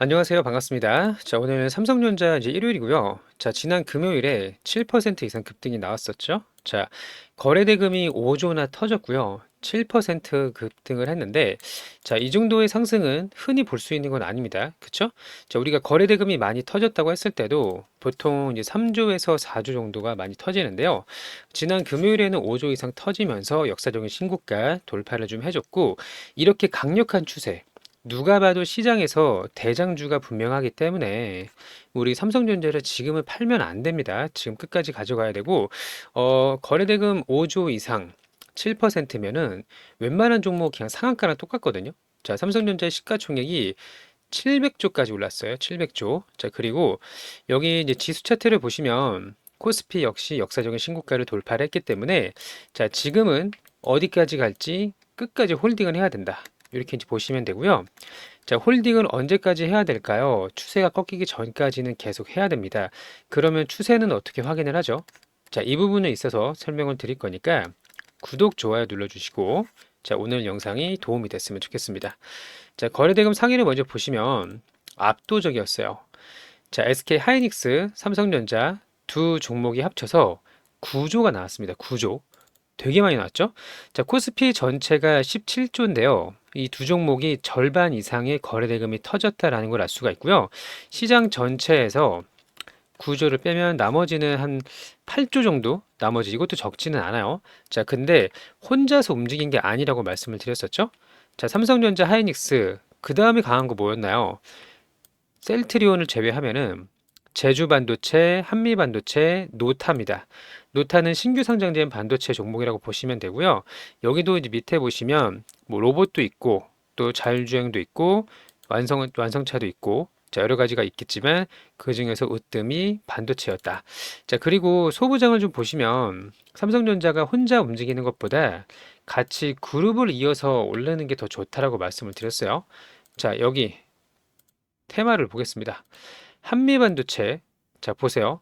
안녕하세요. 반갑습니다. 자, 오늘 삼성전자 이제 일요일이고요. 자, 지난 금요일에 7% 이상 급등이 나왔었죠. 자, 거래 대금이 5조나 터졌고요. 7% 급등을 했는데, 자, 이 정도의 상승은 흔히 볼 수 있는 건 아닙니다. 그쵸? 자, 우리가 거래 대금이 많이 터졌다고 했을 때도 보통 이제 3조에서 4조 정도가 많이 터지는데요. 지난 금요일에는 5조 이상 터지면서 역사적인 신고가 돌파를 좀 해줬고, 이렇게 강력한 추세, 누가 봐도 시장에서 대장주가 분명하기 때문에 우리 삼성전자를 지금은 팔면 안 됩니다. 지금 끝까지 가져가야 되고, 거래대금 5조 이상 7%면은 웬만한 종목 그냥 상한가랑 똑같거든요. 자, 삼성전자의 시가총액이 700조까지 올랐어요. 700조. 자, 그리고 여기 이제 지수 차트를 보시면 코스피 역시 역사적인 신고가를 돌파를 했기 때문에 자, 지금은 어디까지 갈지 끝까지 홀딩을 해야 된다. 이렇게 이제 보시면 되고요. 자, 홀딩을 언제까지 해야 될까요? 추세가 꺾이기 전까지는 계속 해야 됩니다. 그러면 추세는 어떻게 확인을 하죠? 자, 이 부분에 있어서 설명을 드릴 거니까 구독, 좋아요 눌러주시고, 자, 오늘 영상이 도움이 됐으면 좋겠습니다. 자, 거래대금 상위를 먼저 보시면 압도적이었어요. 자, SK 하이닉스, 삼성전자 두 종목이 합쳐서 9조가 나왔습니다. 9조. 되게 많이 나왔죠? 자, 코스피 전체가 17조인데요. 이 두 종목이 절반 이상의 거래대금이 터졌다라는 걸 알 수가 있고요. 시장 전체에서 9조를 빼면 나머지는 한 8조 정도? 나머지 이것도 적지는 않아요. 자, 근데 혼자서 움직인 게 아니라고 말씀을 드렸었죠? 자, 삼성전자, 하이닉스, 그 다음에 강한 거 뭐였나요? 셀트리온을 제외하면은 제주 반도체, 한미 반도체, 노타입니다. 노타는 신규 상장된 반도체 종목이라고 보시면 되고요. 여기도 이제 밑에 보시면 뭐 로봇도 있고 또 자율주행도 있고 완성차도 있고 자, 여러 가지가 있겠지만 그 중에서 으뜸이 반도체였다. 자, 그리고 소부장을 좀 보시면 삼성전자가 혼자 움직이는 것보다 같이 그룹을 이어서 올리는 게 더 좋다라고 말씀을 드렸어요. 자, 여기 테마를 보겠습니다. 한미반도체. 자, 보세요.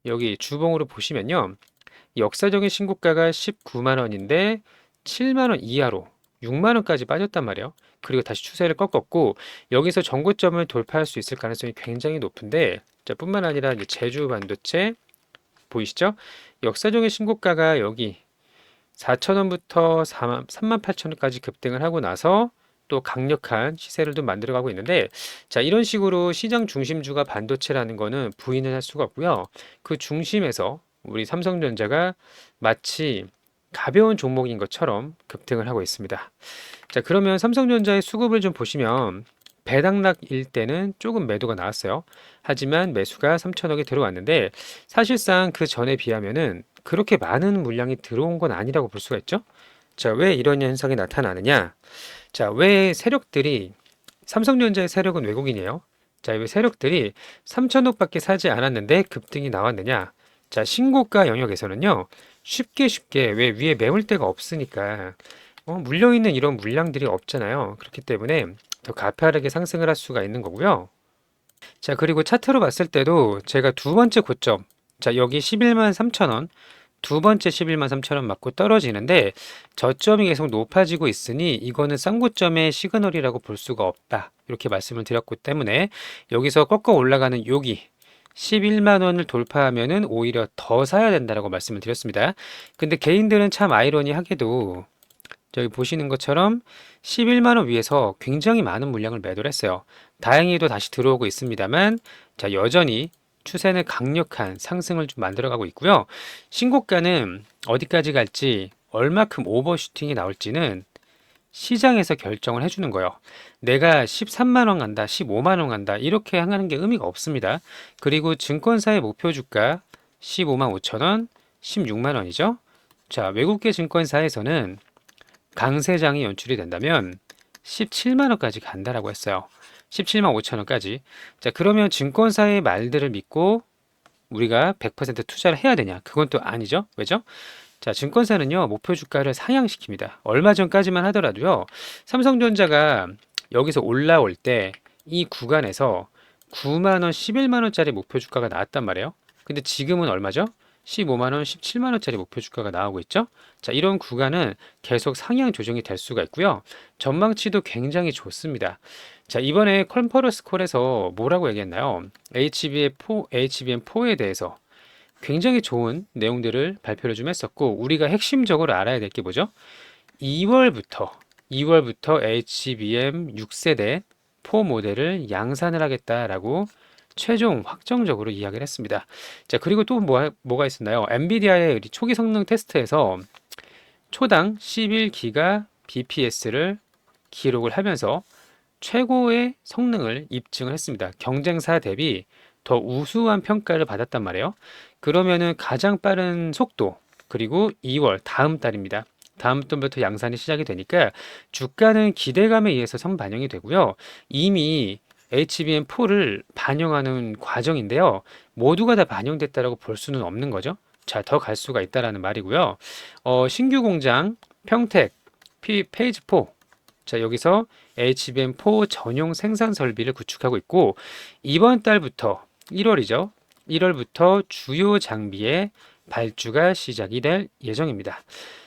여기 주봉으로 보시면요. 역사적인 신고가가 19만 원인데 7만 원 이하로 6만 원까지 빠졌단 말이에요. 그리고 다시 추세를 꺾었고 여기서 전고점을 돌파할 수 있을 가능성이 굉장히 높은데 자, 뿐만 아니라 이제 제주 반도체 보이시죠? 역사적인 신고가가 여기 4천 원부터 3만 8천 원까지 급등을 하고 나서 또 강력한 시세를 좀 만들어가고 있는데 자, 이런 식으로 시장 중심주가 반도체라는 거는 부인을 할 수가 없고요. 그 중심에서 우리 삼성전자가 마치 가벼운 종목인 것처럼 급등을 하고 있습니다. 자, 그러면 삼성전자의 수급을 좀 보시면 배당락일 때는 조금 매도가 나왔어요. 하지만 매수가 3천억이 들어왔는데 사실상 그 전에 비하면은 그렇게 많은 물량이 들어온 건 아니라고 볼 수가 있죠. 자, 왜 이런 현상이 나타나느냐? 자, 왜 세력들이 삼성전자의 세력은 외국인이에요. 자, 왜 세력들이 3천억밖에 사지 않았는데 급등이 나왔느냐? 자, 신고가 영역에서는요. 쉽게 왜 위에 매물대가 없으니까 물려있는 이런 물량들이 없잖아요. 그렇기 때문에 더 가파르게 상승을 할 수가 있는 거고요. 자, 그리고 차트로 봤을 때도 제가 두 번째 고점, 자, 여기 11만 3천 원, 두 번째 11만 3천 원 맞고 떨어지는데 저점이 계속 높아지고 있으니 이거는 쌍고점의 시그널이라고 볼 수가 없다. 이렇게 말씀을 드렸기 때문에 여기서 꺾어 올라가는 여기 11만 원을 돌파하면은 오히려 더 사야 된다라고 말씀을 드렸습니다. 근데 개인들은 참 아이러니하게도 저기 보시는 것처럼 11만 원 위에서 굉장히 많은 물량을 매도를 했어요. 다행히도 다시 들어오고 있습니다만 자, 여전히 추세는 강력한 상승을 좀 만들어가고 있고요. 신고가는 어디까지 갈지 얼마큼 오버슈팅이 나올지는 시장에서 결정을 해주는 거예요. 내가 13만 원 간다, 15만 원 간다 이렇게 하는 게 의미가 없습니다. 그리고 증권사의 목표 주가 15만 5천 원, 16만 원이죠. 자, 외국계 증권사에서는 강세장이 연출이 된다면 17만 원까지 간다라고 했어요. 17만 5천 원까지. 자, 그러면 증권사의 말들을 믿고 우리가 100% 투자를 해야 되냐? 그건 또 아니죠. 왜죠? 자, 증권사는요, 목표 주가를 상향시킵니다. 얼마 전까지만 하더라도요, 삼성전자가 여기서 올라올 때 이 구간에서 9만 원, 11만 원짜리 목표 주가가 나왔단 말이에요. 근데 지금은 얼마죠? 15만 원, 17만 원짜리 목표 주가가 나오고 있죠. 자, 이런 구간은 계속 상향 조정이 될 수가 있고요. 전망치도 굉장히 좋습니다. 자, 이번에 컨퍼런스 콜에서 뭐라고 얘기했나요? HBM4에 대해서 굉장히 좋은 내용들을 발표를 좀 했었고, 우리가 핵심적으로 알아야 될 게 뭐죠? 2월부터 HBM 6세대 4 모델을 양산을 하겠다라고 최종 확정적으로 이야기를 했습니다. 자, 그리고 또 뭐가 있었나요? 엔비디아의 초기 성능 테스트에서 초당 11기가 bps를 기록을 하면서 최고의 성능을 입증을 했습니다. 경쟁사 대비 더 우수한 평가를 받았단 말이에요. 그러면은 가장 빠른 속도, 그리고 2월 다음 달입니다. 다음 달부터 양산이 시작이 되니까 주가는 기대감에 의해서 선반영이 되고요. 이미 HBM4를 반영하는 과정인데요. 모두가 다 반영됐다라고 볼 수는 없는 거죠. 자, 더 갈 수가 있다라는 말이고요. 신규 공장 평택 페이즈 4. 자, 여기서 HBM4 전용 생산 설비를 구축하고 있고, 이번 달부터 1월이죠. 1월부터 주요 장비의 발주가 시작이 될 예정입니다.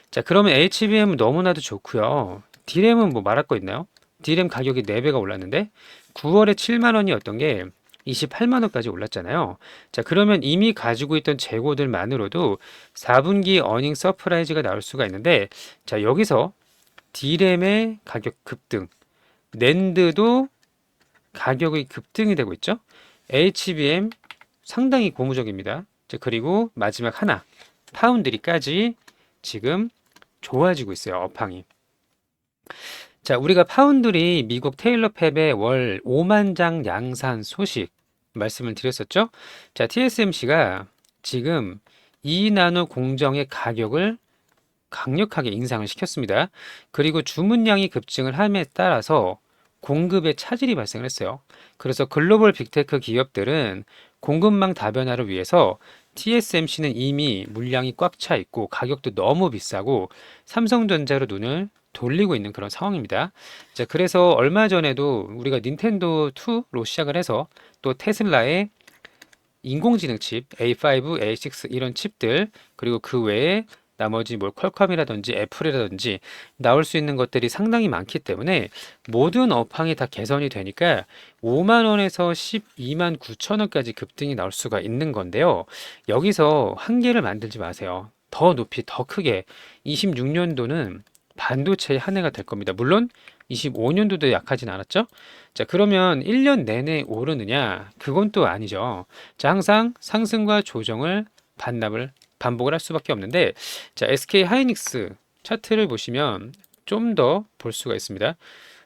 자, 그러면 HBM 너무나도 좋고요. D램은 뭐 말할 거 있나요? D램 가격이 4배가 올랐는데 9월에 7만 원이었던 게 28만 원까지 올랐잖아요. 자, 그러면 이미 가지고 있던 재고들만으로도 4분기 어닝 서프라이즈가 나올 수가 있는데, 자, 여기서 D램의 가격 급등, 낸드도 가격의 급등이 되고 있죠. HBM 상당히 고무적입니다. 자, 그리고 마지막 하나, 파운드리까지 지금 좋아지고 있어요. 업황이. 자, 우리가 파운드리 미국 테일러 팹의 월 5만 장 양산 소식 말씀을 드렸었죠. 자, TSMC가 지금 2나노 공정의 가격을 강력하게 인상을 시켰습니다. 그리고 주문량이 급증을 함에 따라서 공급에 차질이 발생을 했어요. 그래서 글로벌 빅테크 기업들은 공급망 다변화를 위해서 TSMC는 이미 물량이 꽉 차 있고 가격도 너무 비싸고 삼성전자로 눈을 돌리고 있는 그런 상황입니다. 자, 그래서 얼마 전에도 우리가 닌텐도 2로 시작을 해서 또 테슬라의 인공지능 칩 A5, A6 이런 칩들, 그리고 그 외에 나머지 뭐 퀄컴이라든지 애플이라든지 나올 수 있는 것들이 상당히 많기 때문에 모든 업황이 다 개선이 되니까 5만 원에서 12만 9천 원까지 급등이 나올 수가 있는 건데요. 여기서 한계를 만들지 마세요. 더 높이, 더 크게. 26년도는 반도체의 한 해가 될 겁니다. 물론 25년도도 약하진 않았죠? 자, 그러면 1년 내내 오르느냐? 그건 또 아니죠. 자, 항상 상승과 조정을 반복을 할 수밖에 없는데, 자, SK 하이닉스 차트를 보시면 좀 더 볼 수가 있습니다.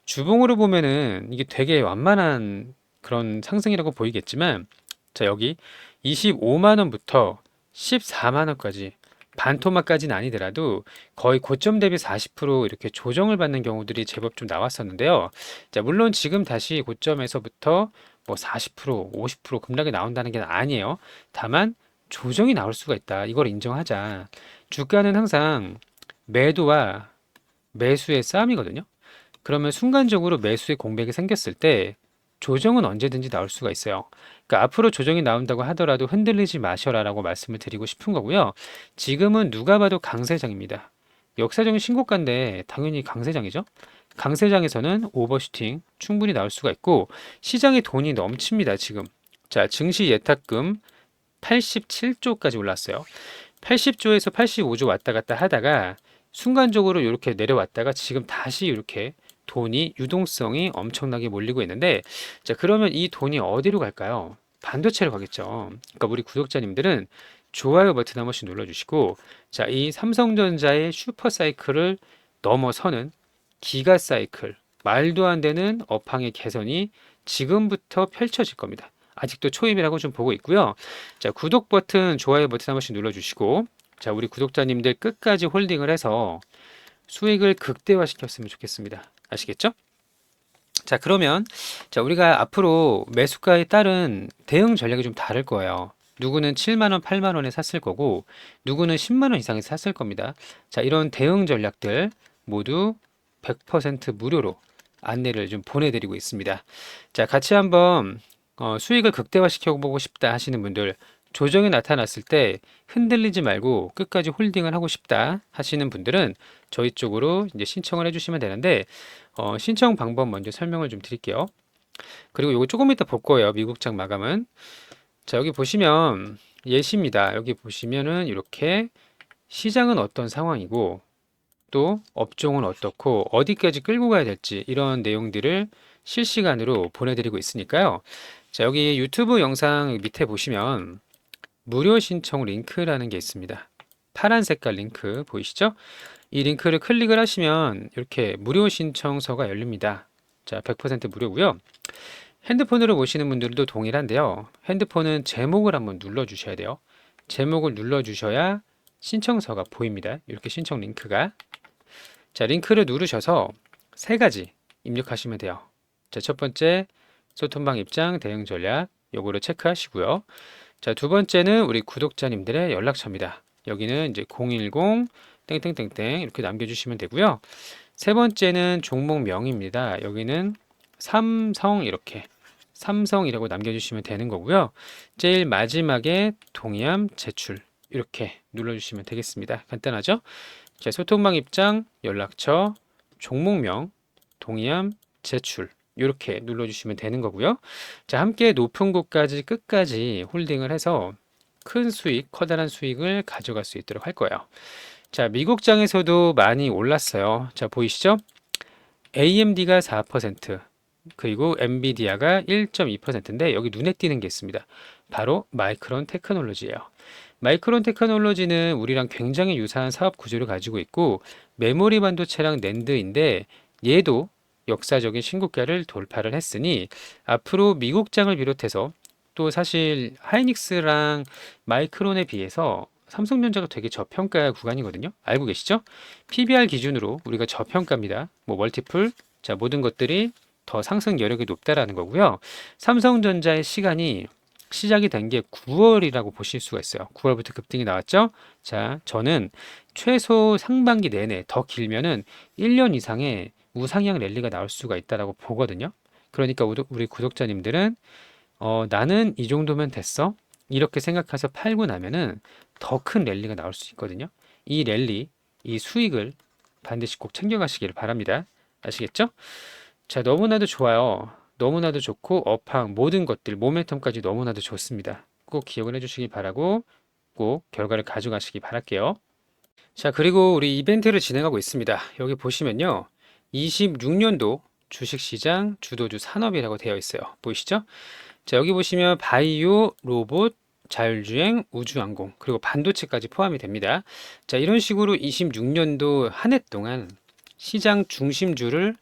주봉으로 보면은 이게 되게 완만한 그런 상승이라고 보이겠지만, 자, 여기 25만 원부터 14만 원까지 반토막까지는 아니더라도 거의 고점 대비 40% 이렇게 조정을 받는 경우들이 제법 좀 나왔었는데요. 자, 물론 지금 다시 고점에서부터 뭐 40%, 50% 급락이 나온다는 게 아니에요. 다만 조정이 나올 수가 있다. 이걸 인정하자. 주가는 항상 매도와 매수의 싸움이거든요. 그러면 순간적으로 매수의 공백이 생겼을 때 조정은 언제든지 나올 수가 있어요. 그러니까 앞으로 조정이 나온다고 하더라도 흔들리지 마셔라라고 말씀을 드리고 싶은 거고요. 지금은 누가 봐도 강세장입니다. 역사적인 신고가인데 당연히 강세장이죠. 강세장에서는 오버슈팅 충분히 나올 수가 있고 시장에 돈이 넘칩니다, 지금. 자, 증시 예탁금 87조까지 올랐어요. 80조에서 85조 왔다 갔다 하다가 순간적으로 이렇게 내려왔다가 지금 다시 이렇게 돈이 유동성이 엄청나게 몰리고 있는데, 자, 그러면 이 돈이 어디로 갈까요? 반도체로 가겠죠. 그러니까 우리 구독자님들은 좋아요 버튼 한 번씩 눌러주시고, 자, 이 삼성전자의 슈퍼 사이클을 넘어서는 기가 사이클, 말도 안 되는 업황의 개선이 지금부터 펼쳐질 겁니다. 아직도 초입이라고 좀 보고 있고요. 자, 구독 버튼, 좋아요 버튼 한 번씩 눌러주시고, 자, 우리 구독자님들 끝까지 홀딩을 해서 수익을 극대화시켰으면 좋겠습니다. 아시겠죠? 자, 그러면 자, 우리가 앞으로 매수가에 따른 대응 전략이 좀 다를 거예요. 누구는 7만 원, 8만 원에 샀을 거고 누구는 10만 원 이상에 샀을 겁니다. 자, 이런 대응 전략들 모두 100% 무료로 안내를 좀 보내드리고 있습니다. 자, 같이 한번 수익을 극대화시켜 보고 싶다 하시는 분들 조정이 나타났을 때 흔들리지 말고 끝까지 홀딩을 하고 싶다 하시는 분들은 저희 쪽으로 이제 신청을 해주시면 되는데, 신청 방법 먼저 설명을 좀 드릴게요. 그리고 이거 조금 이따 볼 거예요. 미국장 마감은. 자, 여기 보시면 예시입니다. 여기 보시면은 이렇게 시장은 어떤 상황이고 또 업종은 어떻고 어디까지 끌고 가야 될지 이런 내용들을 실시간으로 보내드리고 있으니까요. 자, 여기 유튜브 영상 밑에 보시면 무료 신청 링크라는 게 있습니다. 파란 색깔 링크 보이시죠? 이 링크를 클릭을 하시면 이렇게 무료 신청서가 열립니다. 자, 100% 무료고요. 핸드폰으로 보시는 분들도 동일한데요. 핸드폰은 제목을 한번 눌러 주셔야 돼요. 제목을 눌러 주셔야 신청서가 보입니다. 이렇게 신청 링크가. 자, 링크를 누르셔서 세 가지 입력하시면 돼요. 자, 첫 번째 소통방 입장 대응 전략 요거를 체크하시고요. 자, 두 번째는 우리 구독자님들의 연락처입니다. 여기는 이제 010 땡땡땡땡 이렇게 남겨주시면 되고요. 세 번째는 종목명입니다. 여기는 삼성 이렇게 삼성이라고 남겨주시면 되는 거고요. 제일 마지막에 동의함 제출 이렇게 눌러주시면 되겠습니다. 간단하죠? 자, 소통방 입장, 연락처, 종목명, 동의함, 제출 이렇게 눌러주시면 되는 거고요. 자, 함께 높은 곳까지 끝까지 홀딩을 해서 큰 수익, 커다란 수익을 가져갈 수 있도록 할 거예요. 자, 미국장에서도 많이 올랐어요. 자, 보이시죠? AMD가 4%, 그리고 엔비디아가 1.2%인데 여기 눈에 띄는 게 있습니다. 바로 마이크론 테크놀로지예요. 마이크론 테크놀로지는 우리랑 굉장히 유사한 사업 구조를 가지고 있고 메모리 반도체랑 낸드인데 얘도 역사적인 신고가를 돌파를 했으니 앞으로 미국장을 비롯해서 또 사실 하이닉스랑 마이크론에 비해서 삼성전자가 되게 저평가 구간이거든요. 알고 계시죠? PBR 기준으로 우리가 저평가입니다. 뭐 멀티플, 자, 모든 것들이 더 상승 여력이 높다라는 거고요. 삼성전자의 시간이 시작이 된 게 9월이라고 보실 수가 있어요. 9월부터 급등이 나왔죠? 자, 저는 최소 상반기 내내 더 길면은 1년 이상의 우상향 랠리가 나올 수가 있다라고 보거든요. 그러니까 우리 구독자님들은 나는 이 정도면 됐어. 이렇게 생각해서 팔고 나면은 더 큰 랠리가 나올 수 있거든요. 이 랠리, 이 수익을 반드시 꼭 챙겨가시길 바랍니다. 아시겠죠? 자, 너무나도 좋아요. 너무나도 좋고 업황 모든 것들 모멘텀까지 너무나도 좋습니다. 꼭 기억을 해주시기 바라고 꼭 결과를 가져가시기 바랄게요. 자, 그리고 우리 이벤트를 진행하고 있습니다. 여기 보시면요. 26년도 주식시장 주도주 산업이라고 되어 있어요. 보이시죠? 자, 여기 보시면 바이오, 로봇, 자율주행, 우주항공, 그리고 반도체까지 포함이 됩니다. 자, 이런 식으로 26년도 한 해 동안 시장 중심주를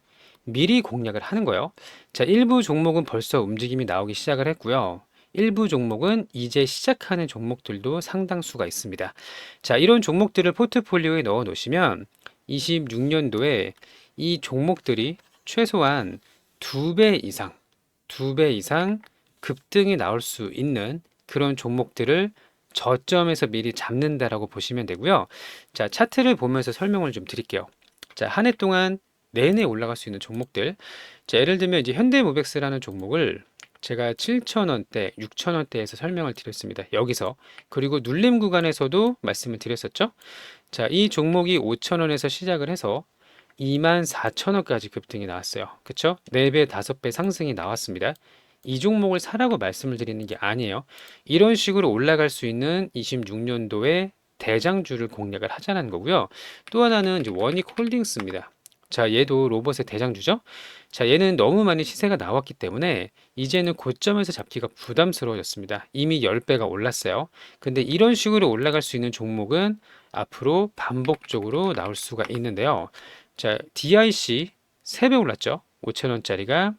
미리 공략을 하는 거예요. 자, 일부 종목은 벌써 움직임이 나오기 시작을 했고요. 일부 종목은 이제 시작하는 종목들도 상당수가 있습니다. 자, 이런 종목들을 포트폴리오에 넣어 놓으시면 26년도에 이 종목들이 최소한 2배 이상, 2배 이상 급등이 나올 수 있는 그런 종목들을 저점에서 미리 잡는다라고 보시면 되고요. 자, 차트를 보면서 설명을 좀 드릴게요. 자, 한 해 동안 내내 올라갈 수 있는 종목들. 자, 예를 들면 이제 현대모백스라는 종목을 제가 7,000원대, 6,000원대에서 설명을 드렸습니다. 여기서. 그리고 눌림 구간에서도 말씀을 드렸었죠. 자, 이 종목이 5,000원에서 시작을 해서 24,000원까지 급등이 나왔어요. 그쵸? 4배, 5배 상승이 나왔습니다. 이 종목을 사라고 말씀을 드리는 게 아니에요. 이런 식으로 올라갈 수 있는 26년도에 대장주를 공략을 하자는 거고요. 또 하나는 이제 원익홀딩스입니다. 자, 얘도 로봇의 대장주죠. 자, 얘는 너무 많이 시세가 나왔기 때문에 이제는 고점에서 잡기가 부담스러워졌습니다. 이미 10배가 올랐어요. 근데 이런 식으로 올라갈 수 있는 종목은 앞으로 반복적으로 나올 수가 있는데요. 자, DIC 3배 올랐죠. 5,000원짜리가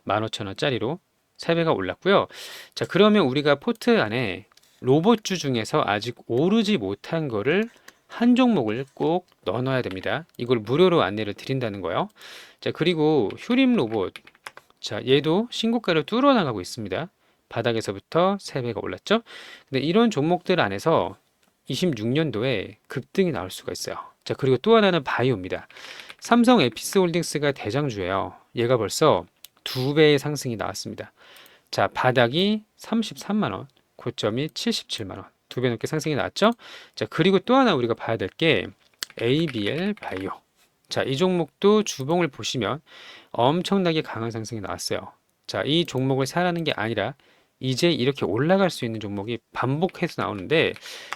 15,000원짜리로 3배가 올랐고요. 자, 그러면 우리가 포트 안에 로봇주 중에서 아직 오르지 못한 거를 한 종목을 꼭 넣어놔야 됩니다. 이걸 무료로 안내를 드린다는 거예요. 자, 그리고 휴림 로봇. 자, 얘도 신고가를 뚫어 나가고 있습니다. 바닥에서부터 3배가 올랐죠. 근데 이런 종목들 안에서 26년도에 급등이 나올 수가 있어요. 자, 그리고 또 하나는 바이오입니다. 삼성 에피스홀딩스가 대장주예요. 얘가 벌써 2배의 상승이 나왔습니다. 자, 바닥이 33만원, 고점이 77만 원. 2배 넘게 상승이 나왔죠? 자, 그리고 또 하나 우리가 봐야 될 게 ABL 바이오. 자, 이 종목도 주봉을 보시면 엄청나게 강한 상승이 나왔어요. 자, 이 종목을 사라는 게 아니라 이제 이렇게 올라갈 수 있는 종목이 반복해서 나오는데,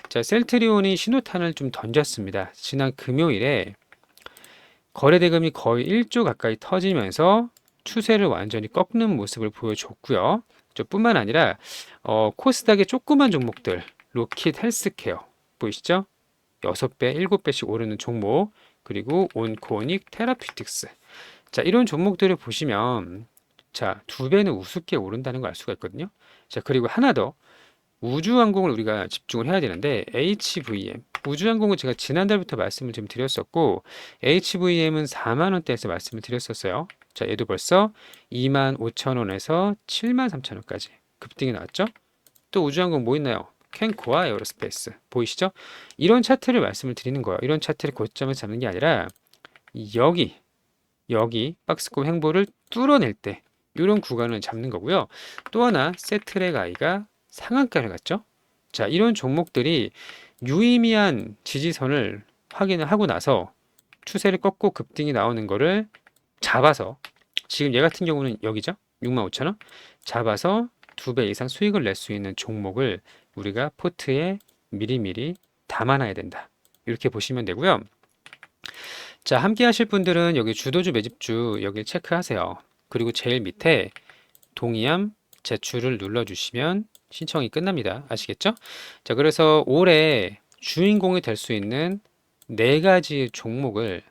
자, 셀트리온이 신호탄을 좀 던졌습니다. 지난 금요일에 거래대금이 거의 1조 가까이 터지면서 추세를 완전히 꺾는 모습을 보여줬고요. 저 뿐만 아니라 코스닥의 조그만 종목들, 로킷 헬스케어 보이시죠? 6배, 7배씩 오르는 종목, 그리고 온코닉 테라피틱스. 자, 이런 종목들을 보시면 자, 2배는 우습게 오른다는 걸 알 수가 있거든요. 자, 그리고 하나 더 우주항공을 우리가 집중을 해야 되는데 HVM 우주항공은 제가 지난달부터 말씀을 좀 드렸었고 HVM은 4만 원대에서 말씀을 드렸었어요. 자, 얘도 벌써 2만 5천 원에서 7만 3천 원까지 급등이 나왔죠. 또 우주항공 뭐 있나요? 캔코와 에어로스페이스 보이시죠? 이런 차트를 말씀을 드리는 거예요. 이런 차트를 고점을 잡는 게 아니라 여기 박스권 횡보를 뚫어낼 때 이런 구간을 잡는 거고요. 또 하나 세트랙 아이가 상한가를 갔죠. 자, 이런 종목들이 유의미한 지지선을 확인을 하고 나서 추세를 꺾고 급등이 나오는 거를 잡아서 지금 얘 같은 경우는 여기죠. 65,000원 잡아서 2배 이상 수익을 낼 수 있는 종목을 우리가 포트에 미리미리 담아놔야 된다. 이렇게 보시면 되고요. 자, 함께 하실 분들은 여기 주도주 매집주 여기 체크하세요. 그리고 제일 밑에 동의함 제출을 눌러주시면 신청이 끝납니다. 아시겠죠? 자, 그래서 올해 주인공이 될 수 있는 4가지 종목을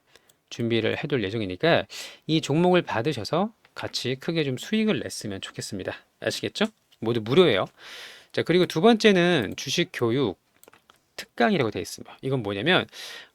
준비를 해둘 예정이니까 이 종목을 받으셔서 같이 크게 좀 수익을 냈으면 좋겠습니다. 아시겠죠? 모두 무료예요. 자, 그리고 두 번째는 주식 교육 특강이라고 되어 있습니다. 이건 뭐냐면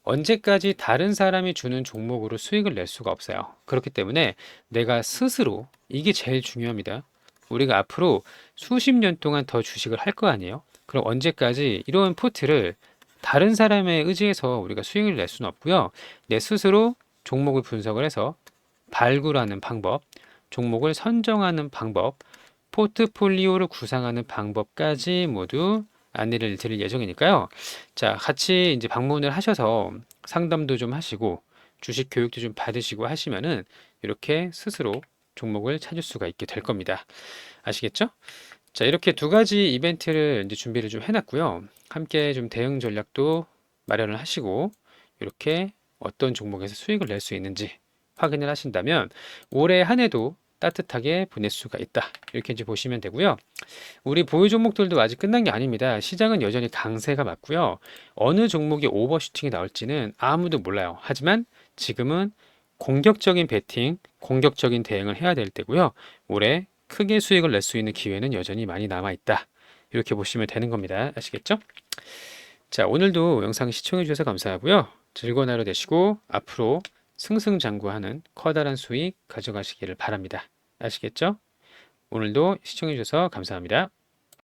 언제까지 다른 사람이 주는 종목으로 수익을 낼 수가 없어요. 그렇기 때문에 내가 스스로 이게 제일 중요합니다. 우리가 앞으로 수십 년 동안 더 주식을 할 거 아니에요? 그럼 언제까지 이런 포트를 다른 사람에 의지해서 우리가 수익을 낼 수는 없고요. 내 스스로 종목을 분석을 해서 발굴하는 방법, 종목을 선정하는 방법, 포트폴리오를 구상하는 방법까지 모두 안내를 드릴 예정이니까요. 자, 같이 이제 방문을 하셔서 상담도 좀 하시고 주식 교육도 좀 받으시고 하시면은 이렇게 스스로 종목을 찾을 수가 있게 될 겁니다. 아시겠죠? 자, 이렇게 2가지 이벤트를 이제 준비를 좀 해놨고요. 함께 좀 대응 전략도 마련을 하시고 이렇게 어떤 종목에서 수익을 낼 수 있는지 확인을 하신다면 올해 한 해도 따뜻하게 보낼 수가 있다. 이렇게 이제 보시면 되고요. 우리 보유 종목들도 아직 끝난 게 아닙니다. 시장은 여전히 강세가 맞고요. 어느 종목이 오버슈팅이 나올지는 아무도 몰라요. 하지만 지금은 공격적인 베팅, 공격적인 대응을 해야 될 때고요. 올해 크게 수익을 낼 수 있는 기회는 여전히 많이 남아 있다. 이렇게 보시면 되는 겁니다. 아시겠죠? 자, 오늘도 영상 시청해 주셔서 감사하고요. 즐거운 하루 되시고 앞으로 승승장구하는 커다란 수익 가져가시기를 바랍니다. 아시겠죠? 오늘도 시청해 주셔서 감사합니다.